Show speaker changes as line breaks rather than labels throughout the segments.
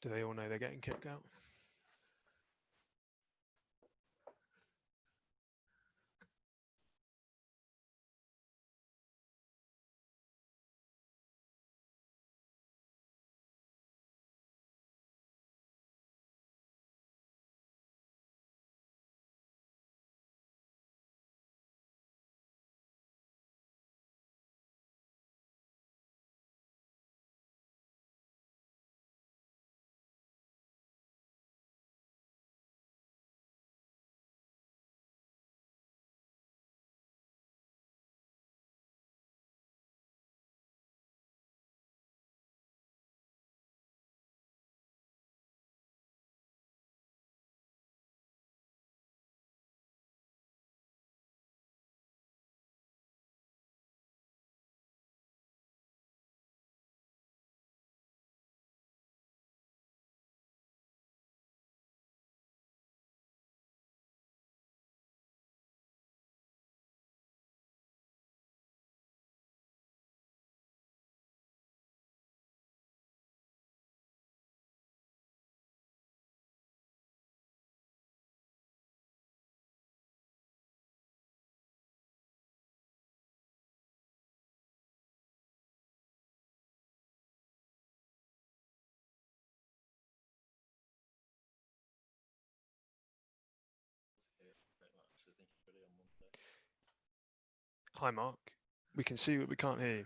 Do they all know they're getting kicked out? Hi, Mark. We can see you, but we can't hear you.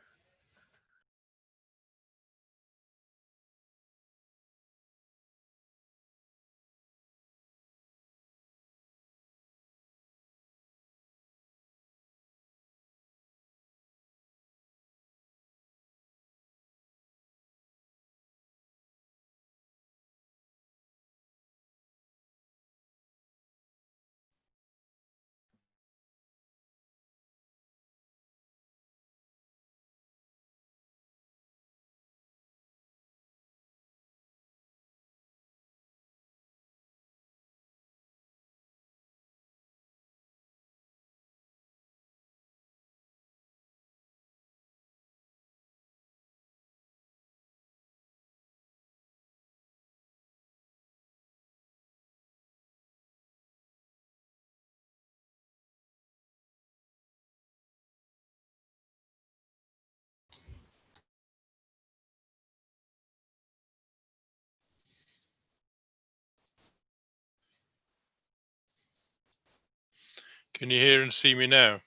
Can you hear and see me now?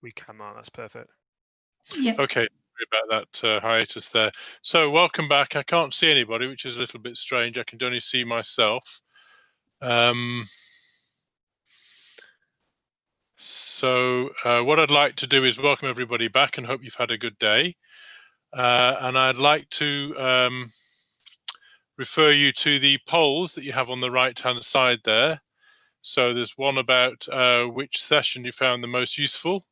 We can, Mark. That's perfect.
Yeah.
Okay, sorry about that hiatus there. So welcome back. I can't see anybody, which is a little bit strange. I can only see myself. What I'd like to do is welcome everybody back and hope you've had a good day. And I'd like to refer you to the polls that you have on the right-hand side there. So there's one about which session you found the most useful.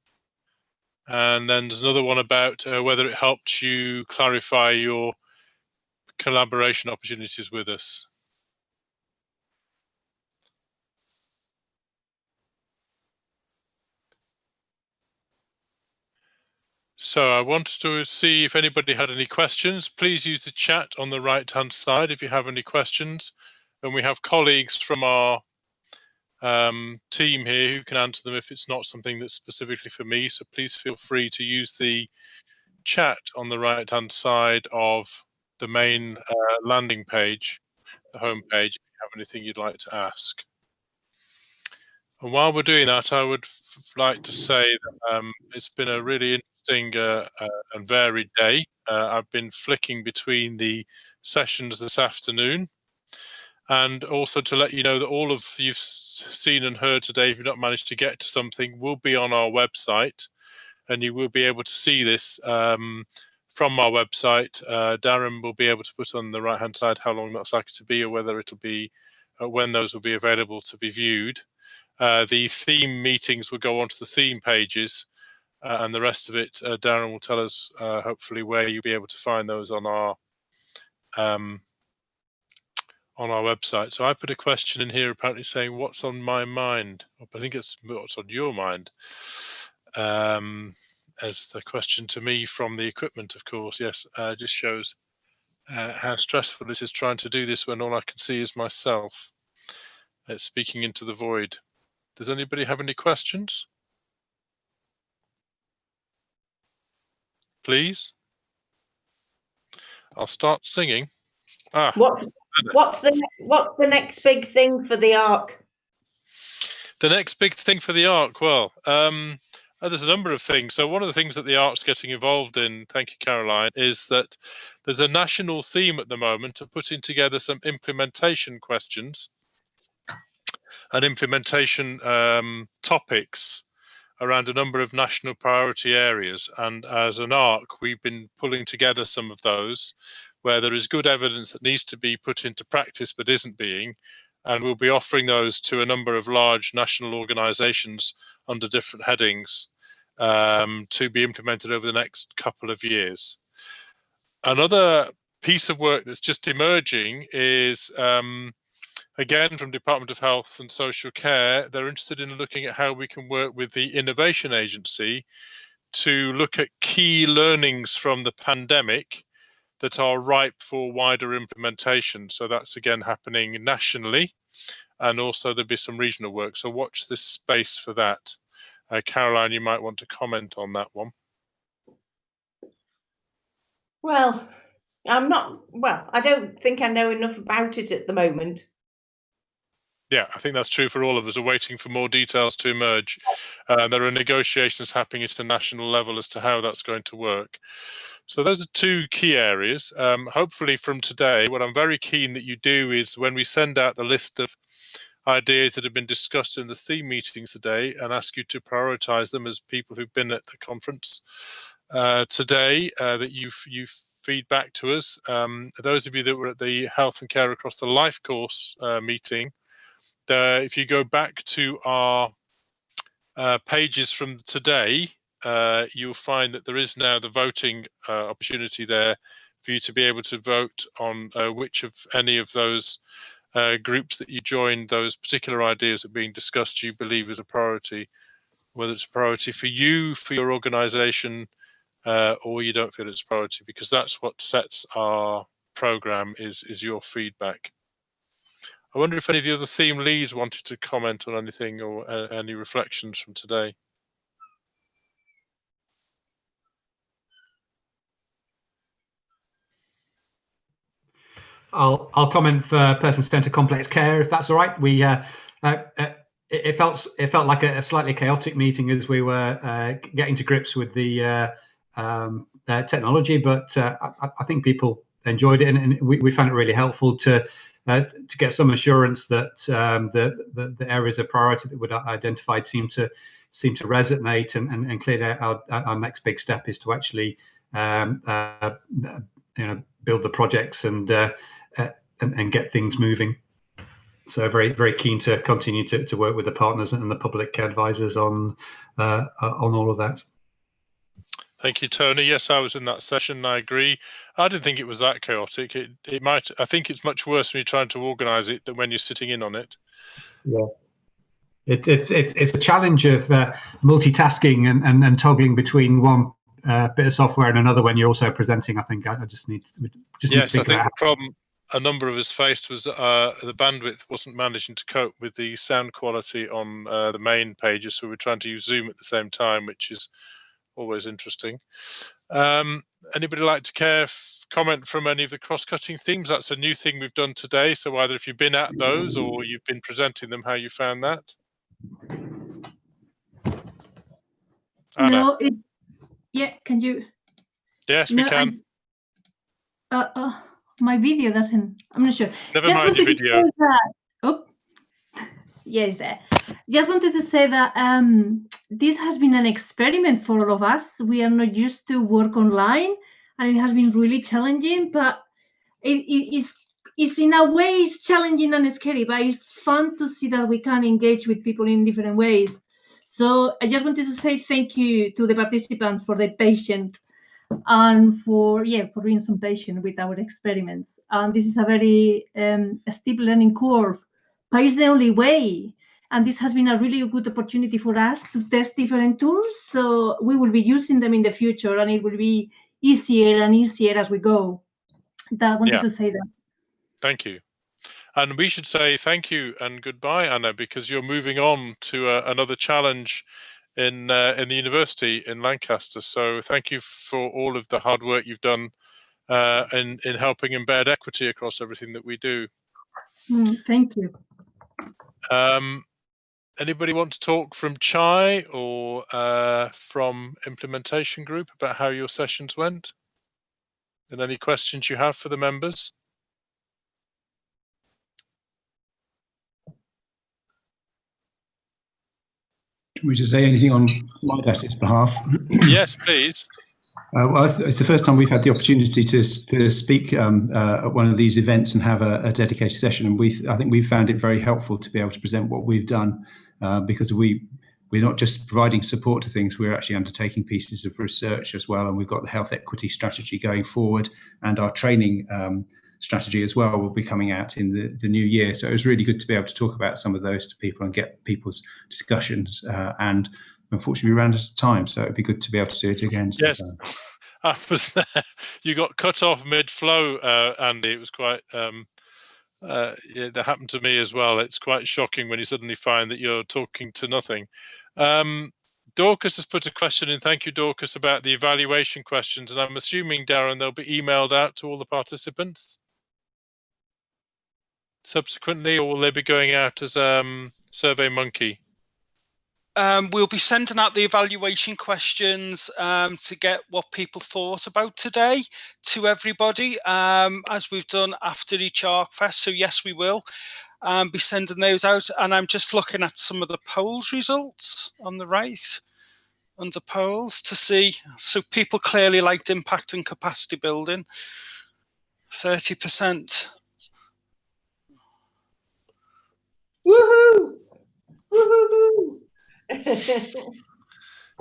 And then there's another one about whether it helped you clarify your collaboration opportunities with us. So I wanted to see if anybody had any questions. Please use the chat on the right-hand side if you have any questions. And we have colleagues from our team here who can answer them if it's not something that's specifically for me. So please feel free to use the chat on the right-hand side of the main landing page, the home page, if you have anything you'd like to ask. And while we're doing that, I would like to say that it's been a really interesting and varied day. I've been flicking between the sessions this afternoon. And also to let you know that all of you've seen and heard today, if you've not managed to get to something, will be on our website. And you will be able to see this from our website. Darren will be able to put on the right-hand side how long that's likely to be or whether it'll be when those will be available to be viewed. The theme meetings will go onto the theme pages and the rest of it, Darren will tell us hopefully where you'll be able to find those on our website. So I put a question in here apparently saying what's on my mind. I think it's what's on your mind as the question to me from the equipment, of course. Yes, just shows how stressful it is trying to do this when all I can see is myself. It's speaking into the void. Does anybody have any questions? Please? I'll start singing.
What's the next big thing for the ARC?
The next big thing for the ARC, well, there's a number of things. So one of the things that the ARC's getting involved in, thank you, Caroline, is that there's a national theme at the moment of putting together some implementation questions and implementation topics around a number of national priority areas. And as an ARC, we've been pulling together some of those where there is good evidence that needs to be put into practice but isn't being. And we'll be offering those to a number of large national organizations under different headings to be implemented over the next couple of years. Another piece of work that's just emerging is, again, from Department of Health and Social Care. They're interested in looking at how we can work with the Innovation Agency to look at key learnings from the pandemic that are ripe for wider implementation. So that's again happening nationally, and also there'll be some regional work. So watch this space for that. Caroline, you might want to comment on that one.
Well, I don't think I know enough about it at the moment.
Yeah, I think that's true for all of us. We're waiting for more details to emerge. There are negotiations happening at a national level as to how that's going to work. So those are two key areas. Hopefully from today, what I'm very keen that you do is when we send out the list of ideas that have been discussed in the theme meetings today, and ask you to prioritize them as people who've been at the conference today, that you feed back to us. Those of you that were at the Health and Care Across the Life course meeting, if you go back to our pages from today, you'll find that there is now the voting opportunity there for you to be able to vote on which of any of those groups that you joined, those particular ideas that are being discussed, you believe is a priority, whether it's a priority for you, for your organization, or you don't feel it's a priority, because that's what sets our program is your feedback. I wonder if any of the other theme leads wanted to comment on anything or any reflections from today.
I'll comment for person-centered complex care, if that's all right. We it felt like a slightly chaotic meeting as we were getting to grips with the technology, but I think people enjoyed it, and we found it really helpful to get some assurance that the areas of priority that we'd identified seem to resonate, and clearly our next big step is to actually build the projects and get things moving. So very, very keen to continue to work with the partners and the public advisors on all of that.
Thank you, Tony. Yes, I was in that session. I agree. I didn't think it was that chaotic. It might. I think it's much worse when you're trying to organise it than when you're sitting in on it. Yeah,
it's a challenge of multitasking and toggling between one bit of software and another when you're also presenting. I think I just need to
yes, I think the problem a number of us faced was the bandwidth wasn't managing to cope with the sound quality on the main pages, so we're trying to use Zoom at the same time, which is always interesting. Anybody like to comment from any of the cross-cutting themes? That's a new thing we've done today, so either if you've been at those or you've been presenting them, how you found that. Anna.
No, yeah, can you?
Yes, we can.
My video doesn't, I'm not sure.
Never mind your video.
Oh, yes, there. Just wanted to say that this has been an experiment for all of us. We are not used to work online, and it has been really challenging, but it's in a way it's challenging and scary, but it's fun to see that we can engage with people in different ways. So I just wanted to say thank you to the participants for the patience and for being so patient with our experiments. And this is a very steep learning curve, but it's the only way. And this has been a really good opportunity for us to test different tools. So we will be using them in the future, and it will be easier and easier as we go. That I wanted
Yeah.
to say that.
Thank you. And we should say thank you and goodbye, Anna, because you're moving on to another challenge in the university in Lancaster. So thank you for all of the hard work you've done in helping embed equity across everything that we do.
Thank you.
Anybody want to talk from CHI or from implementation group about how your sessions went? And any questions you have for the members?
Do we just say anything on Midas's behalf?
Yes, please.
Well, it's the first time we've had the opportunity to speak at one of these events and have a dedicated session, and I think we've found it very helpful to be able to present what we've done, because we're not just providing support to things, we're actually undertaking pieces of research as well, and we've got the health equity strategy going forward, and our training strategy as well will be coming out in the new year. So it was really good to be able to talk about some of those to people and get people's discussions, and unfortunately we ran out of time, so it'd be good to be able to do it again
Yes.
sometime.
I was there. You got cut off mid-flow, Andy. It was quite, yeah, that happened to me as well. It's quite shocking when you suddenly find that you're talking to nothing. Dorcas has put a question in. Thank you, Dorcas, about the evaluation questions. And I'm assuming, Darren, they'll be emailed out to all the participants subsequently, or will they be going out as SurveyMonkey?
We'll be sending out the evaluation questions to get what people thought about today to everybody, as we've done after each ARCFEST. So yes, we will be sending those out. And I'm just looking at some of the polls results on the right under polls to see. So people clearly liked impact and capacity building, 30%.
Woohoo! Woohoo!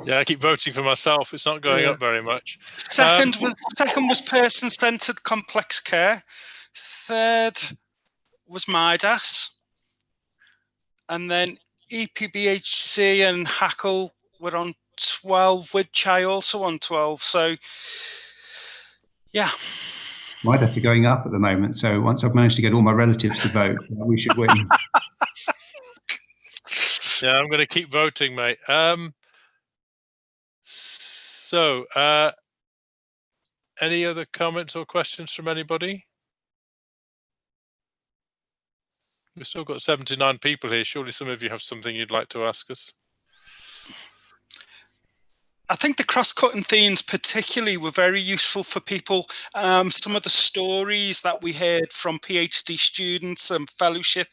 Yeah, I keep voting for myself. It's not going up very much.
Second was person-centered complex care. Third was Midas. And then EPBHC and Hackle were on 12, with CHI also on 12. So, yeah.
Midas are going up at the moment, so once I've managed to get all my relatives to vote, we should win.
Yeah, I'm going to keep voting, mate. So, any other comments or questions from anybody? We've still got 79 people here. Surely some of you have something you'd like to ask us.
I think the cross-cutting themes particularly were very useful for people. Some of the stories that we heard from PhD students and fellowship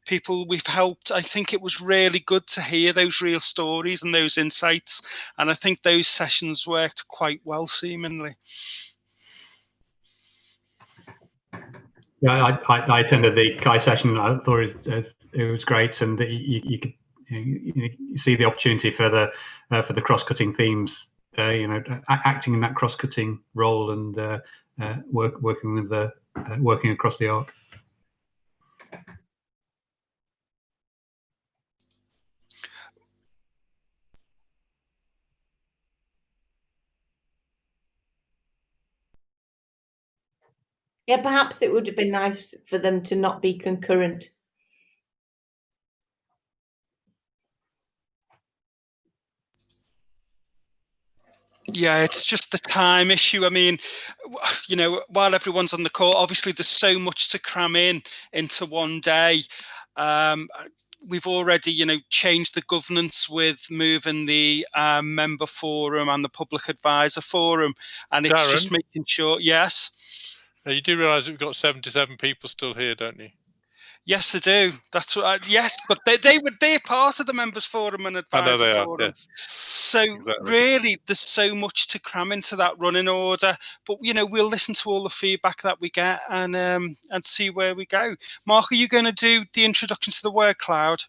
people we've helped, I think it was really good to hear those real stories and those insights. And I think those sessions worked quite well, seemingly.
Yeah, I attended the Kai session. I thought it was great, and you could you see the opportunity for the cross-cutting themes. Acting in that cross-cutting role and working across the arc.
Yeah, perhaps it would have been nice for them to not be concurrent.
Yeah, it's just the time issue. I mean, while everyone's on the call, obviously there's so much to cram into one day. We've already, changed the governance with moving the member forum and the public advisor forum, and it's
Darren,
just making sure. Yes.
You do realise we've got 77 people still here, don't you?
Yes, I do. That's what. Yes, but they're part of the members forum and advisor
I know they
forum.
are. Yes.
So
exactly.
really, there's so much to cram into that running order. But we'll listen to all the feedback that we get and see where we go. Mark, are you going to do the introduction to the word cloud?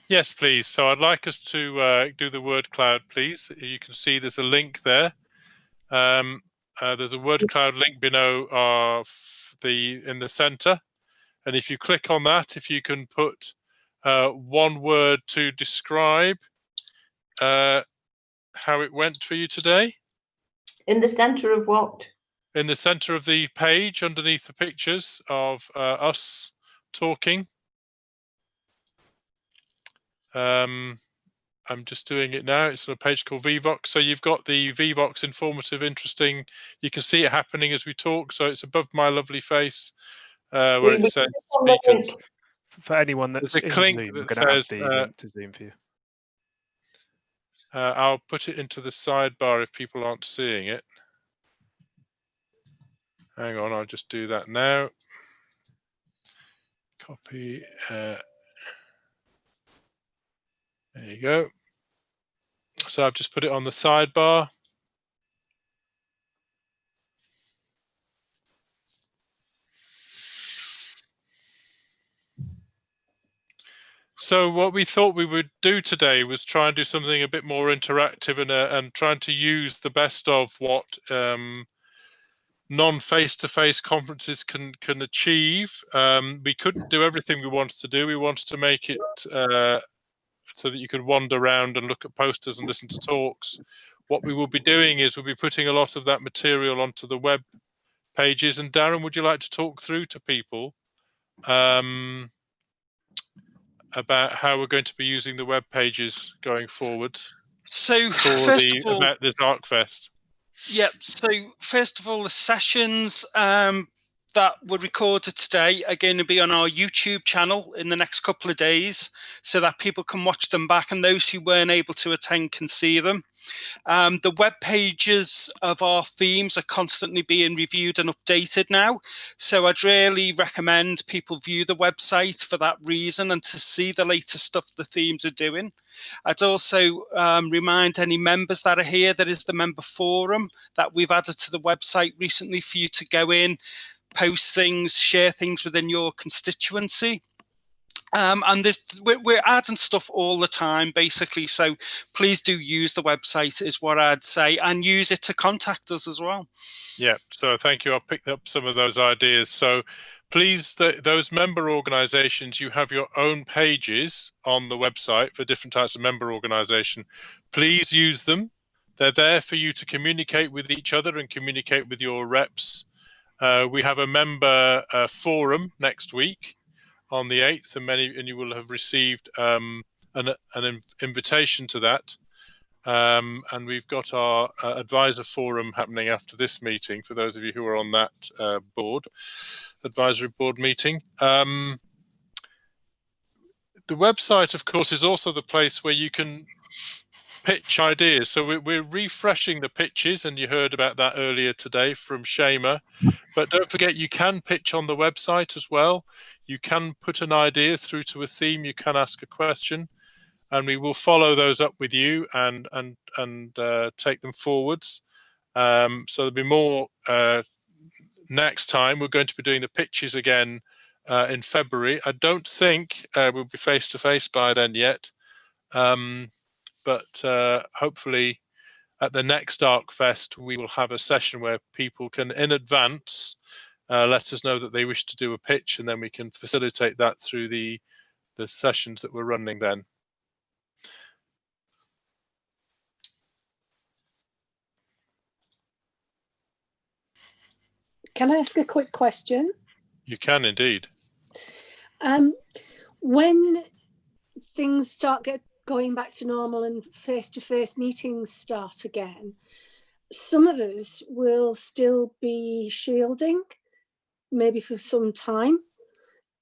Yes, please. So I'd like us to do the word cloud, please. You can see there's a link there. There's a word cloud link below in the center. And if you click on that, if you can put one word to describe how it went for you today.
In the center of what?
in the center of the page underneath the pictures of us talking. I'm just doing it now. It's on a page called VVox. So you've got the VVox informative, interesting. You can see it happening as we talk. So it's above my lovely face where it says speakers.
For anyone that's
There's a
in
clink
Zoom, we're
that
going to have
says,
the link to Zoom for you.
I'll put it into the sidebar if people aren't seeing it. Hang on, I'll just do that now. Copy. There you go. So I've just put it on the sidebar. So what we thought we would do today was try and do something a bit more interactive and trying to use the best of what non-face-to-face conferences can achieve. We couldn't do everything we wanted to do. We wanted to make it so that you could wander around and look at posters and listen to talks. What we will be doing is we'll be putting a lot of that material onto the web pages. And Darren, would you like to talk through to people about how we're going to be using the web pages going forward?
So
for
first of all,
about this ARCFEST.
Yep. So first of all, the sessions that were recorded today are going to be on our YouTube channel in the next couple of days, so that people can watch them back, and those who weren't able to attend can see them. The web pages of our themes are constantly being reviewed and updated now, so I'd really recommend people view the website for that reason and to see the latest stuff the themes are doing. I'd also remind any members that are here, there is the member forum that we've added to the website recently for you to go in, post things, share things within your constituency. And we're adding stuff all the time, basically. So please do use the website is what I'd say, and use it to contact us as well.
Yeah, so thank you. I'll pick up some of those ideas. So please, those member organizations, you have your own pages on the website for different types of member organization. Please use them. They're there for you to communicate with each other and communicate with your reps. We have a member forum next week on the 8th, and you will have received an invitation to that. And we've got our advisor forum happening after this meeting for those of you who are on that advisory board meeting. The website, of course, is also the place where you can pitch ideas. So we're refreshing the pitches, and you heard about that earlier today from Shema. But don't forget, you can pitch on the website as well. You can put an idea through to a theme. You can ask a question, and we will follow those up with you and take them forwards. So there'll be more next time. We're going to be doing the pitches again in February. I don't think we'll be face to face by then yet. But hopefully at the next ARCFEST, we will have a session where people can, in advance, let us know that they wish to do a pitch, and then we can facilitate that through the sessions that we're running then.
Can I ask a quick question?
You can indeed.
When things start going back to normal and face-to-face meetings start again, some of us will still be shielding, maybe for some time.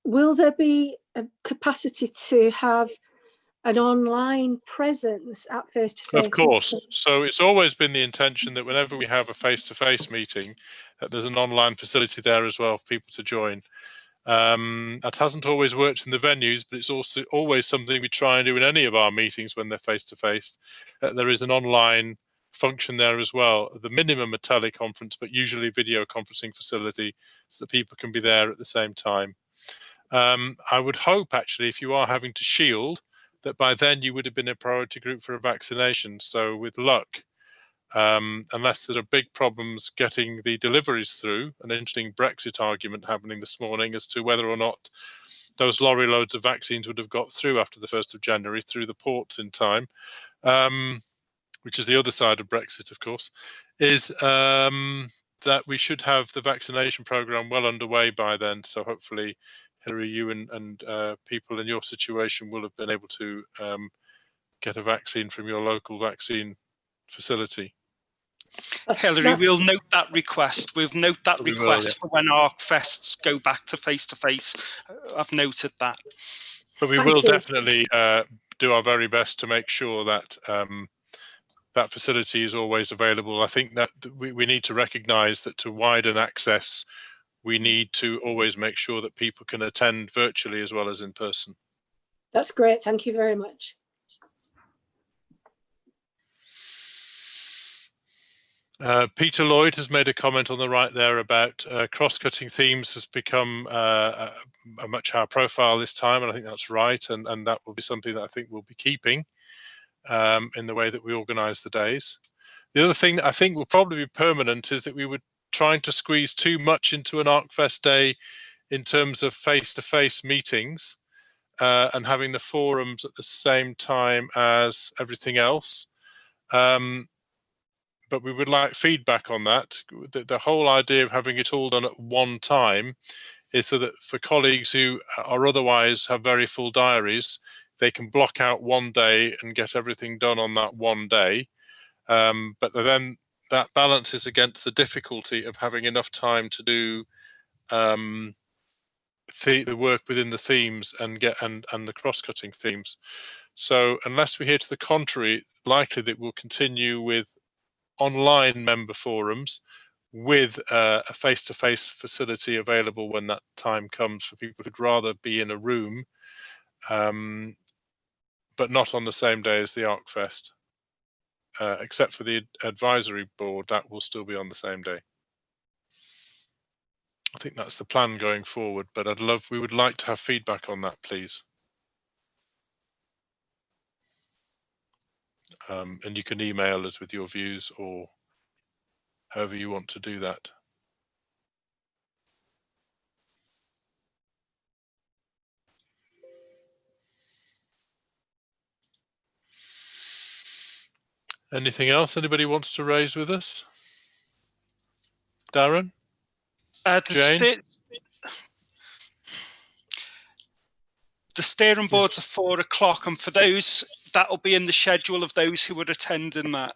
Will there be a capacity to have an online presence at face-to-face?
Of course. So it's always been the intention that whenever we have a face-to-face meeting, that there's an online facility there as well for people to join. That hasn't always worked in the venues, but it's also always something we try and do in any of our meetings when they're face-to-face. There is an online function there as well, the minimum a teleconference, but usually video conferencing facility so that people can be there at the same time. I would hope, actually, if you are having to shield, that by then you would have been a priority group for a vaccination. So with luck, unless there are big problems getting the deliveries through, an interesting Brexit argument happening this morning as to whether or not those lorry loads of vaccines would have got through after the 1st of January through the ports in time, which is the other side of Brexit, of course, is that that we should have the vaccination program well underway by then. So hopefully, Hilary, you and people in your situation will have been able to get a vaccine from your local vaccine facility.
Hilary, we'll note that request. We'll note that request for when ARCFESTs go back to face-to-face. I've noted that.
But we will definitely do our very best to make sure that that facility is always available. I think that we need to recognise that to widen access, we need to always make sure that people can attend virtually as well as in person.
That's great. Thank you very much.
Peter Lloyd has made a comment on the right there about cross-cutting themes has become a much higher profile this time, and I think that's right, and that will be something that I think we'll be keeping in the way that we organise the days. The other thing that I think will probably be permanent is that we were trying to squeeze too much into an ARCFEST day in terms of face-to-face meetings and having the forums at the same time as everything else. But we would like feedback on that. The whole idea of having it all done at one time is so that for colleagues who are otherwise have very full diaries, they can block out one day and get everything done on that one day. But then that balances against the difficulty of having enough time to do the work within the themes and the cross-cutting themes. So unless we hear to the contrary, likely that we'll continue with online member forums with a face-to-face facility available when that time comes for people who'd rather be in a room, but not on the same day as the ARCFEST, except for the advisory board, that will still be on the same day. I think that's the plan going forward, but we would like to have feedback on that, please. And you can email us with your views or however you want to do that. Anything else anybody wants to raise with us? Darren? Jane?
The steering board's at 4 o'clock, and for those, that'll be in the schedule of those who would attend in that.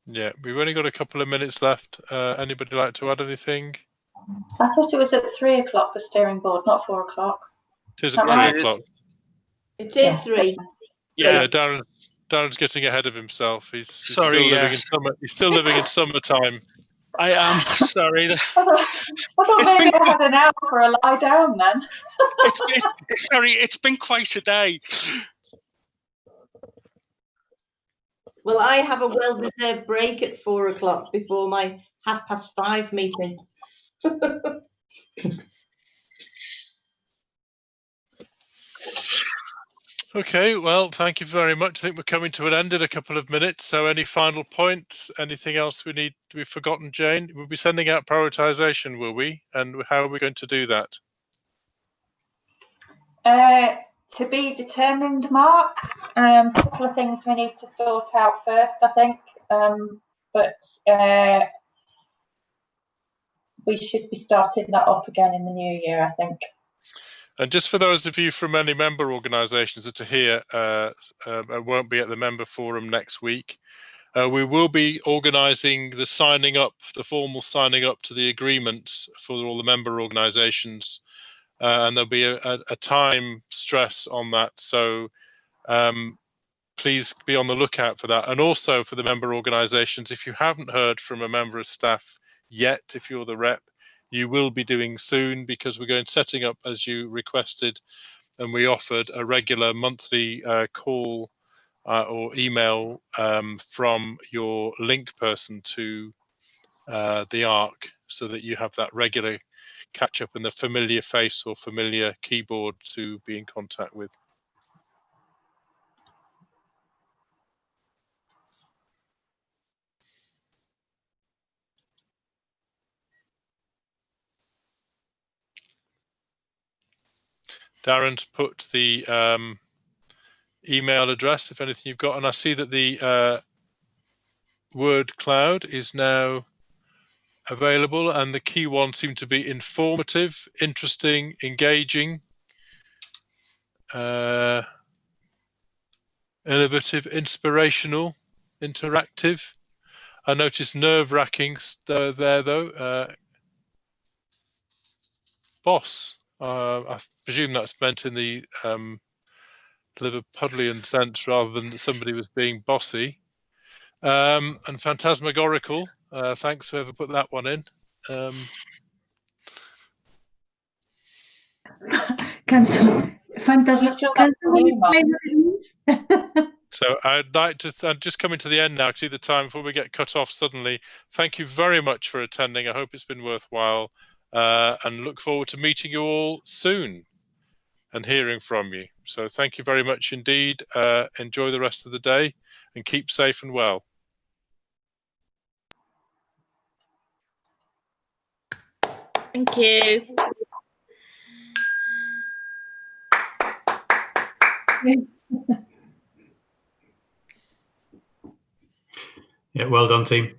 Yeah, we've only got a couple of minutes left. Anybody like to add anything?
I thought it was at 3 o'clock, the steering board, not 4 o'clock.
It is at 3 o'clock.
It is 3.
Yeah, Darren's getting ahead of himself. He's still living in summertime.
I am sorry.
I thought maybe I had an hour for a lie down then.
It's been quite a day.
Well, I have a well-deserved break at 4 o'clock before my 5:30 meeting.
Okay, well, thank you very much. I think we're coming to an end in a couple of minutes. So any final points? Anything else we've forgotten, Jane? We'll be sending out prioritisation, will we? And how are we going to do that?
To be determined, Mark. A couple of things we need to sort out first, I think. But we should be starting that up again in the new year, I think.
And just for those of you from any member organisations that are here, won't be at the member forum next week. We will be organising the formal signing up to the agreements for all the member organisations, and there'll be a time stress on that. So please be on the lookout for that. And also for the member organisations, if you haven't heard from a member of staff yet, if you're the rep, you will be doing soon, because we're setting up as you requested, and we offered a regular monthly call or email from your link person to the ARC, so that you have that regular catch up and the familiar face or familiar keyboard to be in contact with. Darren's put the email address, if anything you've got, and I see that the word cloud is now available, and the key ones seem to be informative, interesting, engaging, innovative, inspirational, interactive. I noticed nerve-wracking there though. Boss. I presume that's meant in the Liverpudlian sense rather than that somebody was being bossy. And phantasmagorical. Thanks whoever put that one in. So I'd like to, I'm just coming to the end now, because the time before we get cut off suddenly. Thank you very much for attending. I hope it's been worthwhile, and look forward to meeting you all soon and hearing from you. So thank you very much indeed. Enjoy the rest of the day and keep safe and well.
Thank you.
Yeah, well done, team.